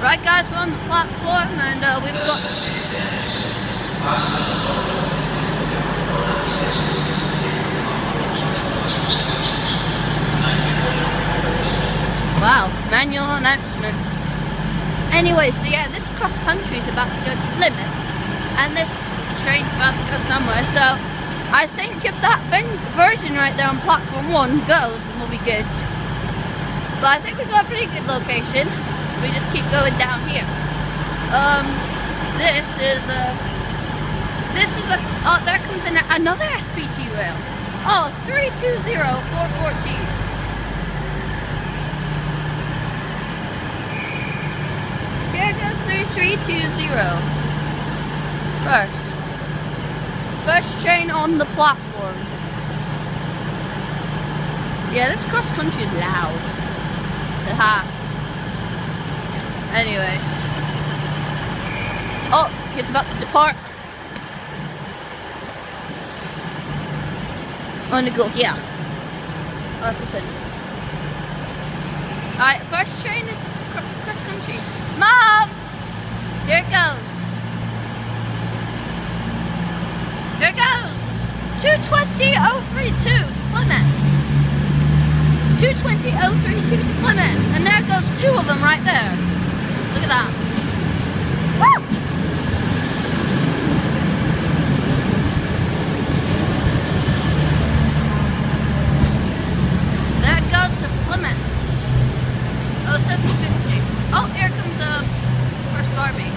Right guys, we're on the platform and we've got... Wow, manual announcements. Anyway, so yeah, this cross country is about to go to Plymouth and this train's about to go somewhere, so I think if that version right there on platform 1 goes, then we'll be good. But I think we've got a pretty good location. We just keep going down here. Oh, there comes another SPT rail. Oh, 320-414. Here goes 3320. First train on the platform. Yeah, this cross country is loud. Aha. Anyways. Oh, it's about to depart. I'm gonna go here. Oh, listen. Alright, first train is cross country. Mom! Here it goes. Here it goes. 220-032 to Plymouth. 220-032 to Plymouth. And there goes 2 of them right there. Look at that. Woo! There it goes to Plymouth. 0750. Oh, here comes the first Barbie.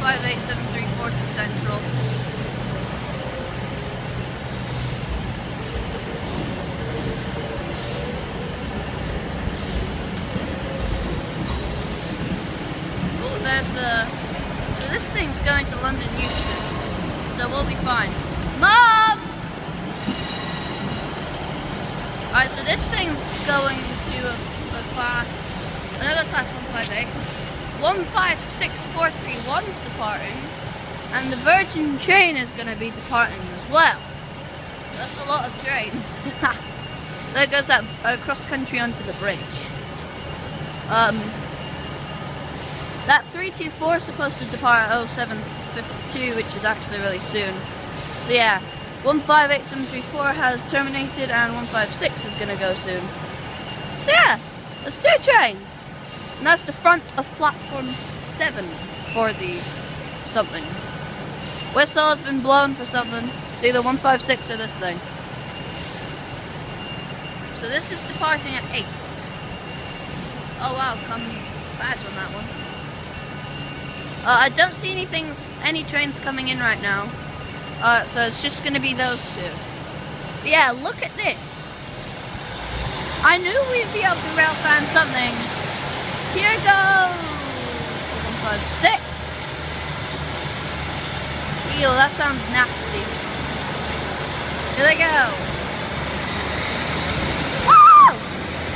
Glasgow Central. Oh, there's the... So this thing's going to London Euston, so we'll be fine. Mom! Alright, so this thing's going to a class, another class 158. 156431's departing, and the Virgin train is going to be departing as well. That's a lot of trains. There goes that cross country onto the bridge. That 324 is supposed to depart at 0752, which is actually really soon. So yeah, 158734 has terminated and 156 is going to go soon. So yeah, there's 2 trains. And that's the front of platform 7 for the something. Whistle has been blown for something. It's either 156 or this thing. So this is departing at 8. Oh wow, come badge on that one. I don't see any trains coming in right now. So it's just going to be those 2. But yeah, look at this. I knew we'd be able to rail fan something. Here goes 156. Ew, that sounds nasty. Here they go. Woo!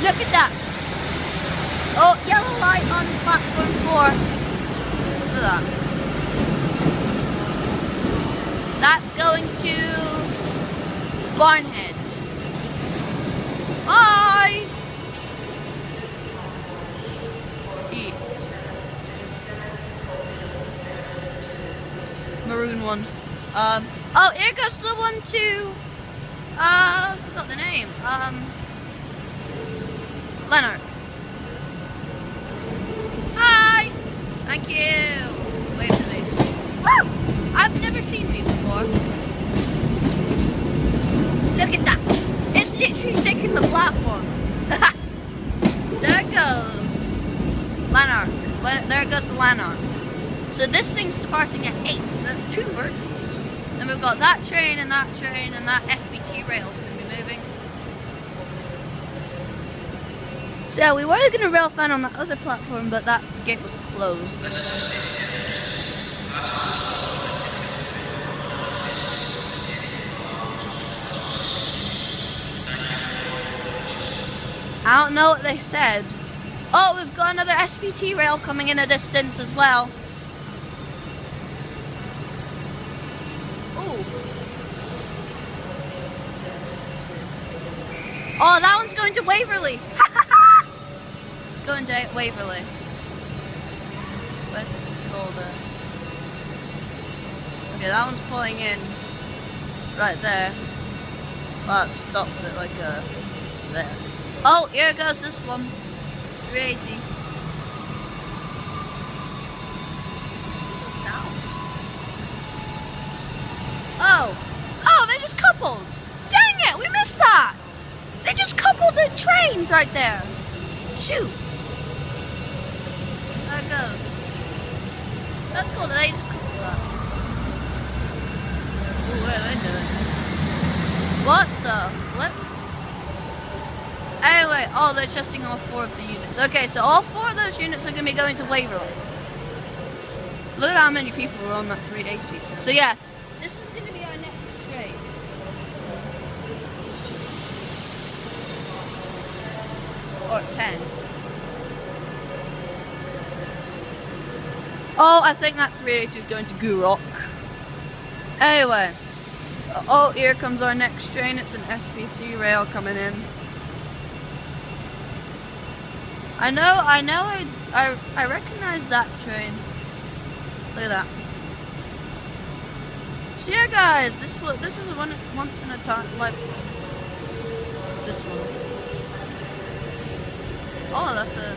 Look at that. Oh, yellow light on platform 4. Look at that. That's going to Barnhead. Bye! Eat. Maroon one. Oh, here goes the one to, I forgot the name. Leonard. Hi! Thank you! Wave to me. Woo! I've never seen these before. Look at that! It's literally shaking the platform. There goes Lanark. There goes the Lanark. So this thing's departing at 8, so that's 2 Virgins. Then we've got that train and that SBT rail's going to be moving. So yeah, we were going to rail fan on that other platform, but that gate was closed. I don't know what they said. Oh, we've got another SBT rail coming in the distance as well. Oh, that one's one's going to Waverley. It's going to Waverley. What's it called? Okay, that one's pulling in right there. Well, it stopped it like there. Oh, here goes this one. 380. Oh, they just coupled. Dang it, we missed that. They just coupled the trains right there. Shoot. There it goes. That's cool that they just coupled that. Ooh, what are they doing? What the flip? Anyway, oh, they're testing all 4 of the units. Okay, so all 4 of those units are going to be going to Waverley. Look at how many people were on that 380. So yeah, this is going to be our next train. Or 10. Oh, I think that 380 is going to Gurok. Anyway. Oh, here comes our next train. It's an SPT rail coming in. I recognize that train. Look at that. So yeah, guys, this is a once in a time lifetime. This one. Oh, that's a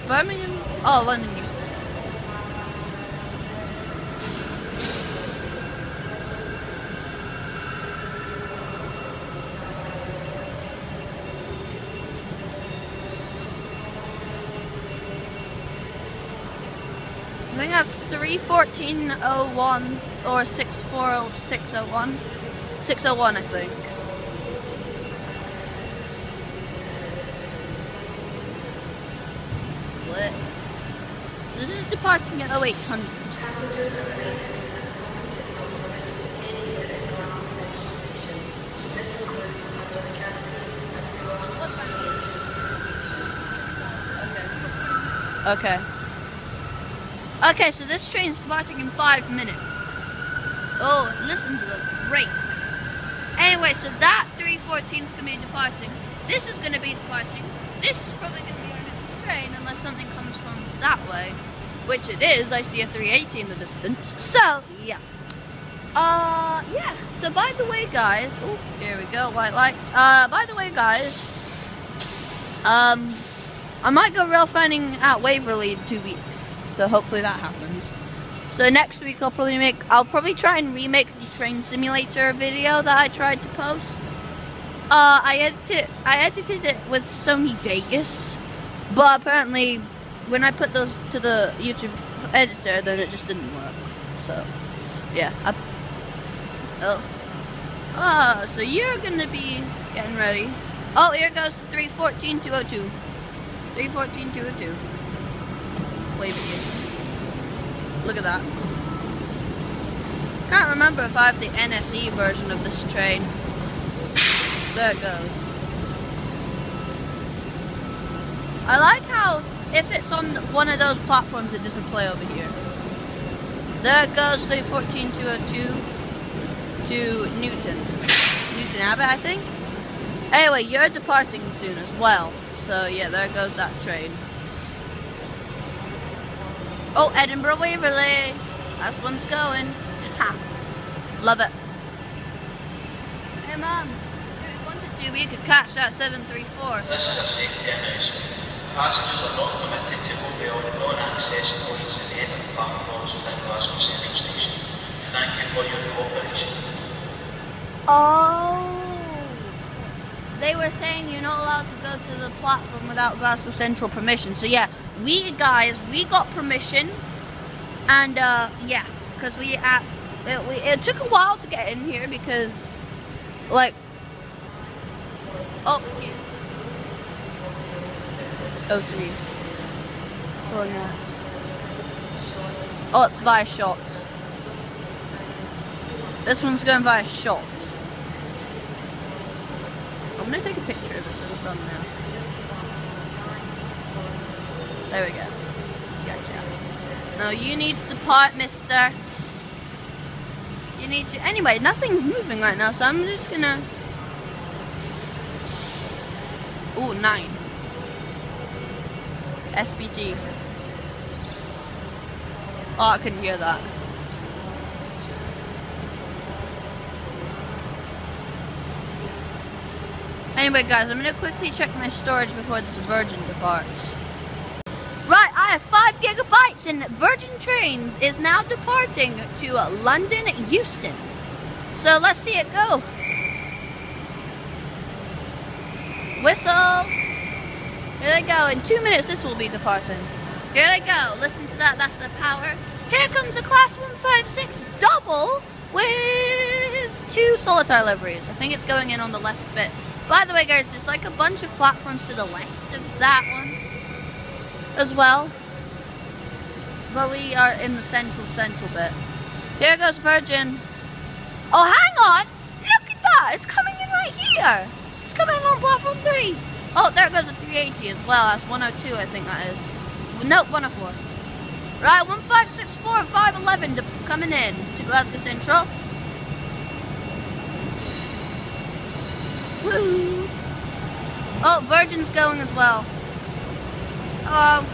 Birmingham. Oh, London Euston. I think that's 3:14:01 or 6:46:01. 6:01, I think. Split. This is departing at 0800. Passengers are permitted and smoking is not permitted anywhere at Glasgow Central Station. This includes the London Academy as the Okay. Okay, so this train's departing in 5 minutes. Oh, listen to those brakes. Anyway, so that 3:14 is going to be departing. This is going to be departing. This is probably going to be our next train unless something comes from that way. Which it is. I see a 380 in the distance. So, yeah. Yeah. So, by the way, guys. Oh, here we go. White lights. By the way, guys. I might go rail fanning at Waverley in 2 weeks. So hopefully that happens. So next week I'll probably try and remake the train simulator video that I tried to post. I edited it with Sony Vegas, but apparently when I put those to the YouTube editor, then it just didn't work. So yeah. So you're gonna be getting ready. Oh, here goes 3:14:202. 3:14:202. Wave again. Look at that. Can't remember if I have the NSE version of this train. There it goes. I like how if it's on one of those platforms it doesn't play over here. There it goes, 3:14:202 to Newton Abbot, I think. Anyway, you're departing soon as well. So yeah, there goes that train. Oh, Edinburgh Waverley. That's one's going. Ha. Love it. Hey, Mum. If we wanted to, we could catch that 734. This is a safety announcement. Passengers are not permitted to go beyond non-access points at the end of platforms within Glasgow Central Station. Thank you for your cooperation. Oh. They were saying you're not allowed to go to the platform without Glasgow Central permission. So yeah, we got permission, and yeah, because it took a while to get in here because, like, oh, here. 03. Pulling out. Oh, it's via shots. This one's going via shots. I'm going to take a picture of it for the thumbnail. There we go. Gotcha. No, you need to depart, mister. You need to... Anyway, nothing's moving right now, so I'm just going to... Ooh, 9. SBT. Oh, I couldn't hear that. Anyway, guys, I'm gonna quickly check my storage before this Virgin departs. Right, I have 5 gigabytes, and Virgin Trains is now departing to London, Euston. So let's see it go. Whistle. Here they go. In 2 minutes, this will be departing. Here they go. Listen to that. That's the power. Here comes a Class 156 double with 2 solitaire liveries. I think it's going in on the left bit. By the way, guys, there's like a bunch of platforms to the left of that one as well. But we are in the central bit. Here goes Virgin. Oh, hang on! Look at that! It's coming in right here! It's coming in on platform 3! Oh, there goes a 380 as well. That's 102, I think that is. Nope, 104. Right, 1564, 511 coming in to Glasgow Central. Woo! Oh, Virgin's going as well. Hello.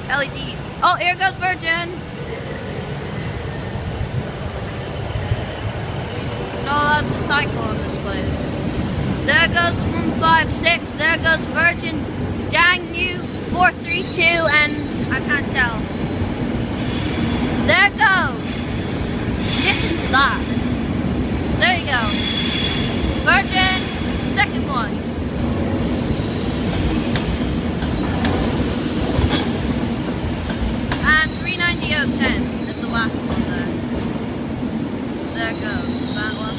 LEDs. Oh, here goes Virgin. Not allowed to cycle on this place. There goes 156. There goes Virgin. Dang you. 432, and I can't tell. There it goes. Listen to that. There you go. Virgin. Second one. And 390.010 is the last one there. There goes that one.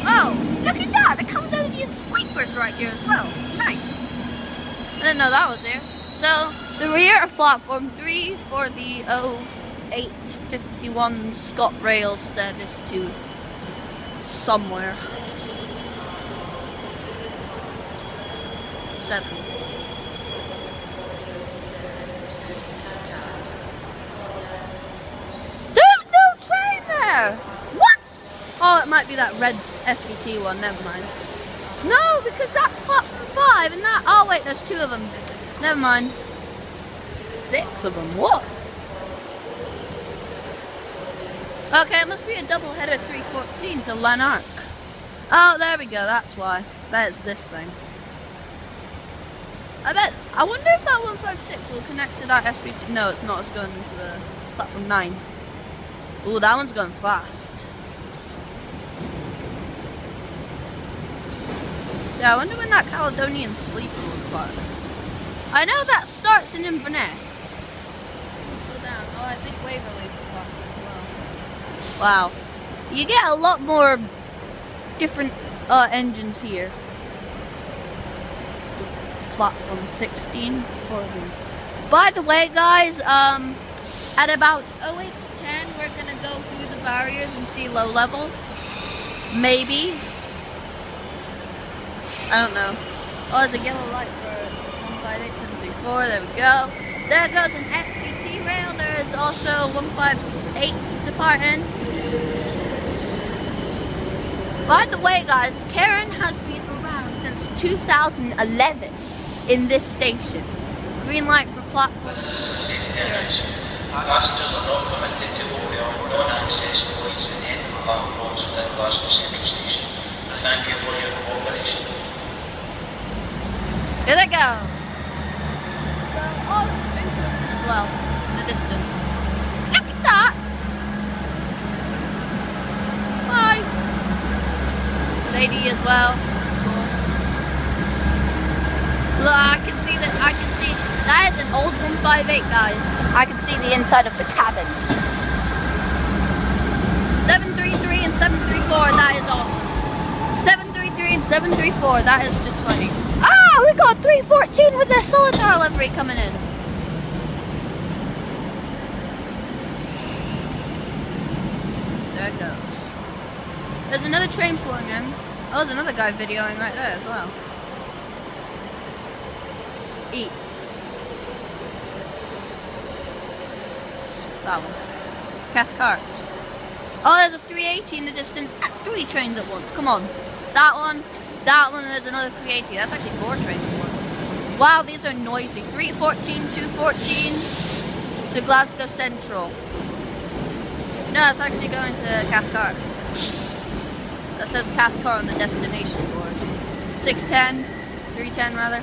Oh, look at that! The Caledonian Sleepers right here as well. Nice. I didn't know that was here. So, the rear of platform 3 for the 0851 ScotRail service to somewhere. 7. There's no train there! What? Oh, it might be that red SVT one, never mind. No, because that's platform 5 and that. Oh, wait, there's 2 of them. Never mind. 6 of them, what? Okay, it must be a double header 314 to Lanark. Oh, there we go, that's why. Bet it's this thing. I wonder if that 156 will connect to that SBT. No, it's not, it's going into the platform 9. Ooh, that one's going fast. Yeah, I wonder when that Caledonian Sleeper will depart. I know that starts in Inverness. Go down. Oh, I think Waverley's departing as well. Wow. You get a lot more different engines here. Platform 16 for them. By the way, guys, at about 08 to 10, we're going to go through the barriers and see low level. Maybe. I don't know. Oh, there's a yellow light for 158734. There we go. There goes an SPT rail. There is also 158 departing. By the way, guys, Karen has been around since 2011 in this station. Green light for platform. Passengers are not permitted to lower on non-access points in any platforms within Glasgow Central Station. I thank you for your cooperation. Here they go. So, oh, as well, in the distance. Look at that! Hi. Lady as well. Cool. Look, I can see that is an old 158, guys. I can see the inside of the cabin. 733 and 734, that is awesome. 733 and 734, that is just funny. Ah, we got 314 with the solitaire livery coming in. There it goes. There's another train pulling in. Oh, there's another guy videoing right there as well. Eat. That one. Cathcart. Oh, there's a 380 in the distance. 3 trains at once. Come on. That one. That one, there's another 380. That's actually 4 trains at once. Wow, these are noisy. 314, 214 to Glasgow Central. No, it's actually going to Cathcart. That says Cathcart on the destination board. 610, 310 rather.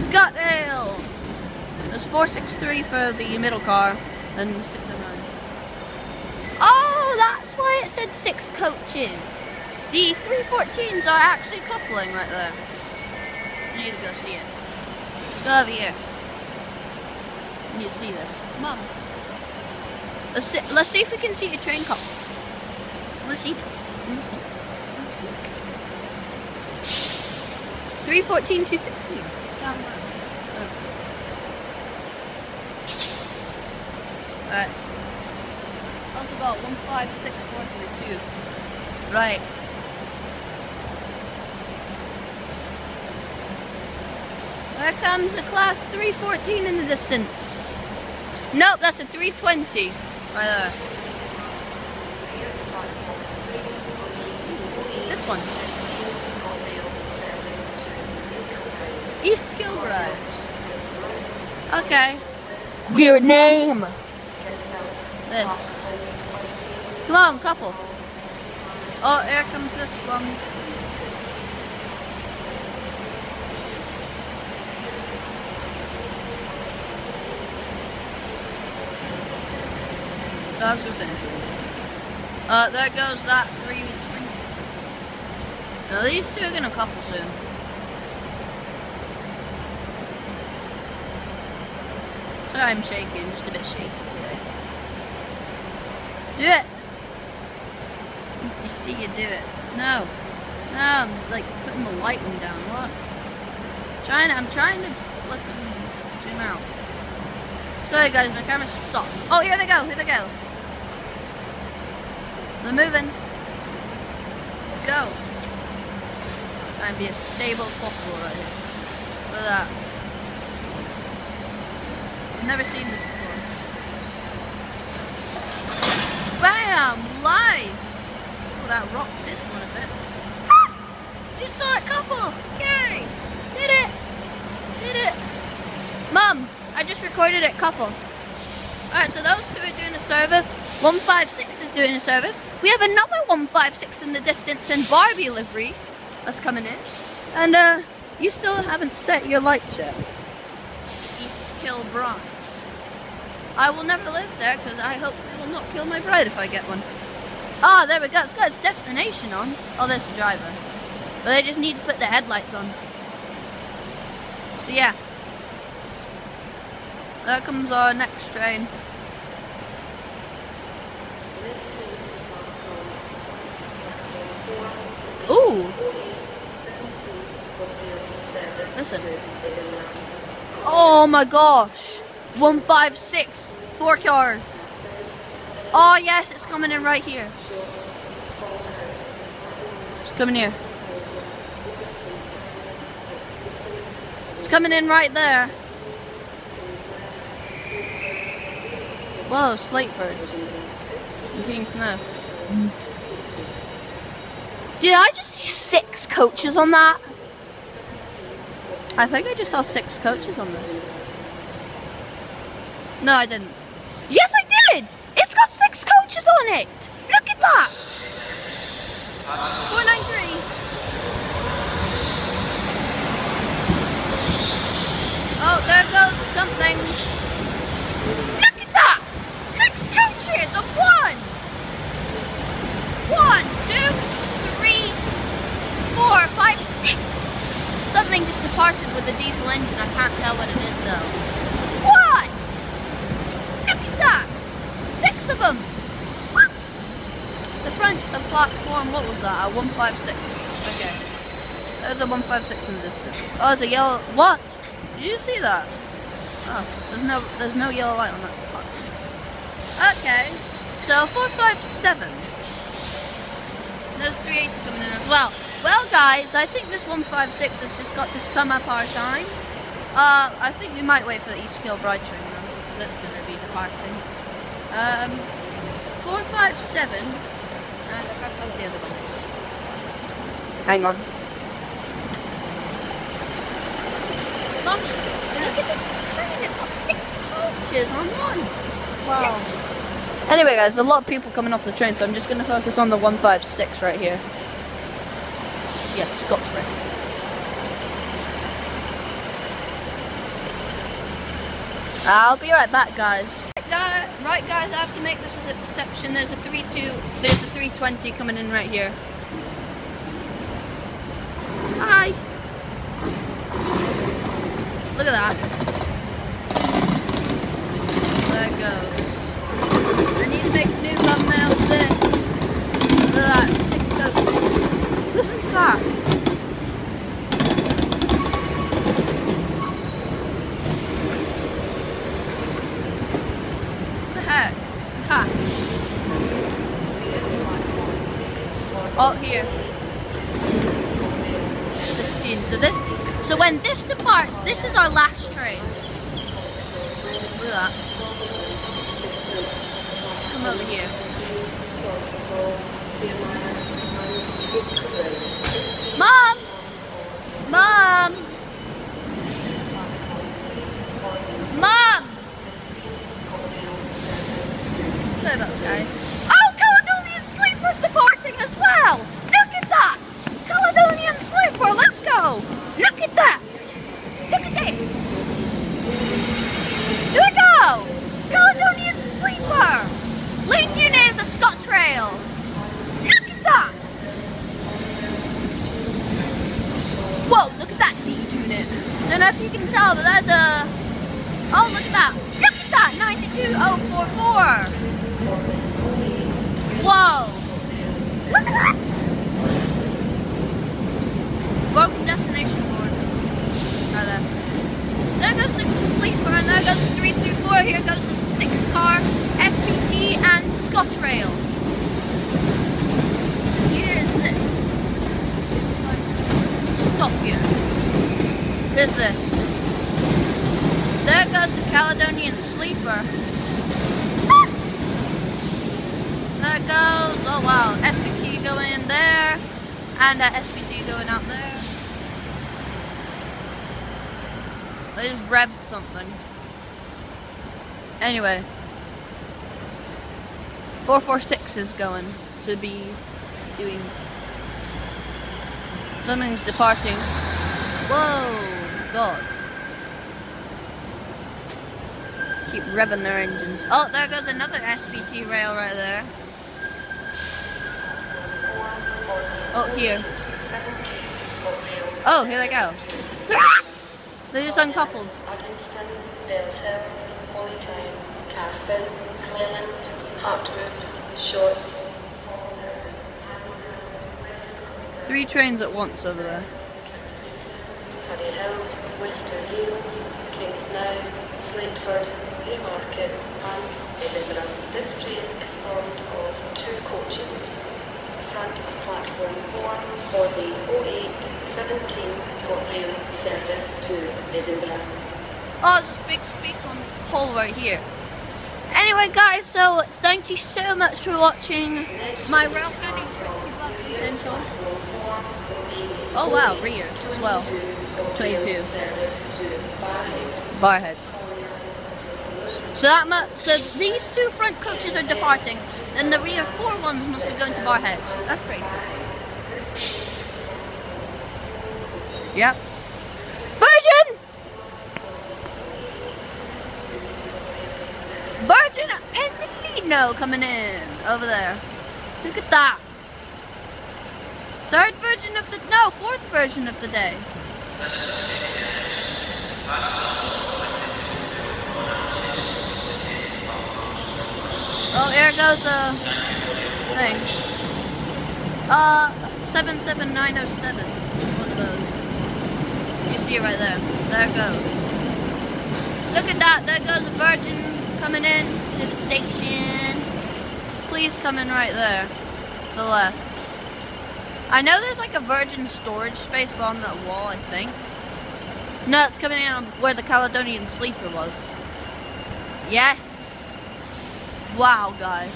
Scottsdale! There's 463 for the middle car and 609. Oh, that's why it said 6 coaches. The 314s are actually coupling right there. I need to go see it. Let's go over here. I need to see this. Mom. Let's see if we can see a train couple. I want to see this. 314, 216. Alright. Also got 156, 432. Right. There comes a class 314 in the distance. Nope, that's a 320. Right there. This one. East Kilbride. Okay. Weird name. This. Come on, couple. Oh, here comes this one. Glasgow Central. There goes that 320. Now these two are gonna couple soon. Sorry, I'm shaking, just a bit shaky today. Do it! You see, you do it. No. No, I'm like putting the lighting down. What? I'm trying to flip and zoom out. Sorry guys, my camera's stopped. Oh, here they go, here they go. They're moving. Let's go. Try and be as stable as possible right here. Look at that. I've never seen this before. Bam! Lies! Oh, that rocked this one a bit. Ah! You saw it, couple! Yay! Did it! Did it! Mum! I just recorded it, couple. Alright, so those two are doing a service. 156 is doing a service. We have another 156 in the distance in Barbie livery that's coming in. And you still haven't set your lights yet. East Kilbride. I will never live there because I hope it will not kill my bride if I get one. Ah, there we go. It's got its destination on. Oh, there's the driver. But they just need to put the headlights on. So yeah. There comes our next train. Ooh! Listen. Oh my gosh! 156! 4 cars! Oh yes, it's coming in right here. It's coming here. It's coming in right there. Whoa, slate birds. I'm getting snow. Did I just see 6 coaches on that? I think I just saw 6 coaches on this. No, I didn't. Yes, I did! It's got 6 coaches on it! Look at that! 493. Oh, there goes something. Look at that! 6 coaches of 1! 1, 2, 3, 4, 5, 6. Something just departed with the diesel engine. I can't tell what it is though. What? Look at that! 6 of them! What? The front of platform, what was that? A 156. Okay. There's a 156 in the distance. Oh, there's a yellow. What? Did you see that? Oh, there's no yellow light on that platform. Okay. So 457. There's 380 coming in as well. Well guys, I think this 156 has just got to sum up our time. I think we might wait for the East Kilbride train now. That's going to be departing. 457. And I can't tell what the other one is. Hang on. coaches on one. Wow. Anyway guys, a lot of people coming off the train, so I'm just going to focus on the 156 right here. Yes, Scotland. I'll be right back, guys. Right guys, I have to make this as an exception. There's a 320 coming in right here. Hi. Look at that. There it goes. I need to make a new thumbnail for this. Look at that. 6 coaches. Listen to that. What the heck? Ha. Oh, here. 16. So when this departs, this is our last train. Look at that. Come over here. Mom! Mom! Mom! Sorry about that, guys. Oh, Caledonian Sleeper's departing as well! Look at that! Caledonian Sleeper, let's go! Look at that! Look at this! Here we go! Caledonian Sleeper! Lane unit is a ScotRail! Look at that! Whoa, look at that lead unit. I don't know if you can tell, but that's a... Oh, look at that! Look at that! 92044! Whoa! Look at that! Broken destination board. Right there. There goes the sleeper, and there goes the 334. Here goes the 6-car FPT and ScotRail. Here's this. Stop here. Here's this. There goes the Caledonian Sleeper. There goes, oh wow, SPT going in there, and SPT going out there. They just revved something. Anyway, 446 is going to be doing. Something's departing. Whoa, God. Keep revving their engines. Oh, there goes another SPT rail right there. Oh, here. Oh, here they go. They just uncoupled. Uddingston, Bellshill, Holytown, Carfin, Cleland, Hartwood, Shorts. 3 trains at once over there. Paddy Hill, Western Hills, Kingsnow, Slateford, Haymarket and Edinburgh. This train is formed of 2 coaches. The front of platform 4 for the 0817 ScotRail service to Edinburgh. Oh, there's a big speaker on this pole right here. Anyway guys, so thank you so much for watching my rail journey from Glasgow Central. Oh wow, rear as well. 22. Barhead. So these 2 front coaches are departing, then the rear 4 ones must be going to Barhead. That's great. Yep. Virgin! Virgin at Pendolino coming in over there. Look at that. 4th version of the day. Oh, here goes a thing. 77907. One of those. You see it right there. There it goes. Look at that. There goes a Virgin coming in to the station. Please come in right there. To the left. I know there's like a Virgin storage space on that wall, I think. No, it's coming in on where the Caledonian Sleeper was. Yes. Wow, guys.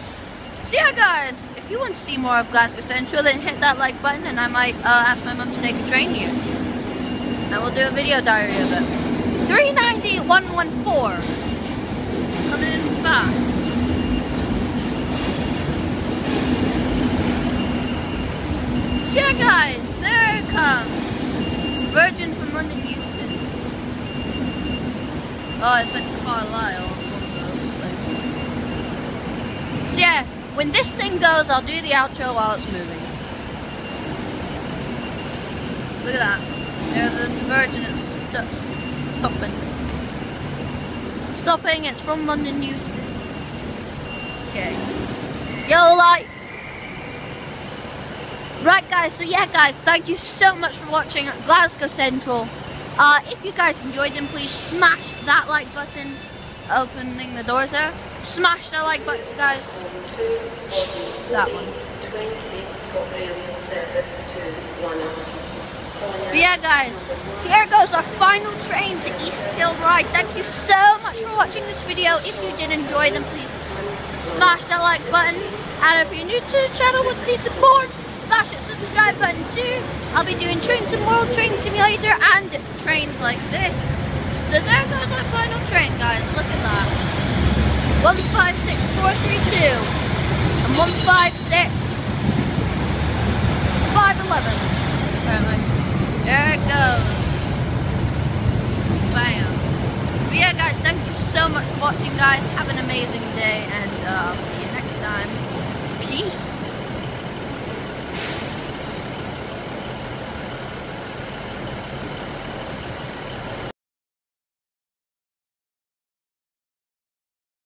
So yeah, guys, if you want to see more of Glasgow Central, then hit that like button, and I might ask my mum to take a train here. And we'll do a video diary of it. 390-114. fast. So yeah guys, there it comes. Virgin from London Euston. Oh, it's like Carlisle. So yeah, when this thing goes, I'll do the outro while it's moving. Look at that. Yeah, the Virgin is stopping. Stopping, it's from London Euston. Okay. Yellow light. Right guys, so yeah guys, thank you so much for watching Glasgow Central. If you guys enjoyed them, please smash that like button. Opening the doors there. Smash that like button, guys. That one. But yeah guys, here goes our final train to East Kilbride. Thank you so much for watching this video. If you did enjoy them, please smash that like button. And if you're new to the channel, want to see some more, smash that subscribe button too. I'll be doing Trains and World Train Simulator and trains like this. So there goes our final train, guys. Look at that. 156432 and 156511. Apparently. There it goes. Bam. But yeah, guys, thank you so much for watching, guys. Have an amazing day, and I'll see you.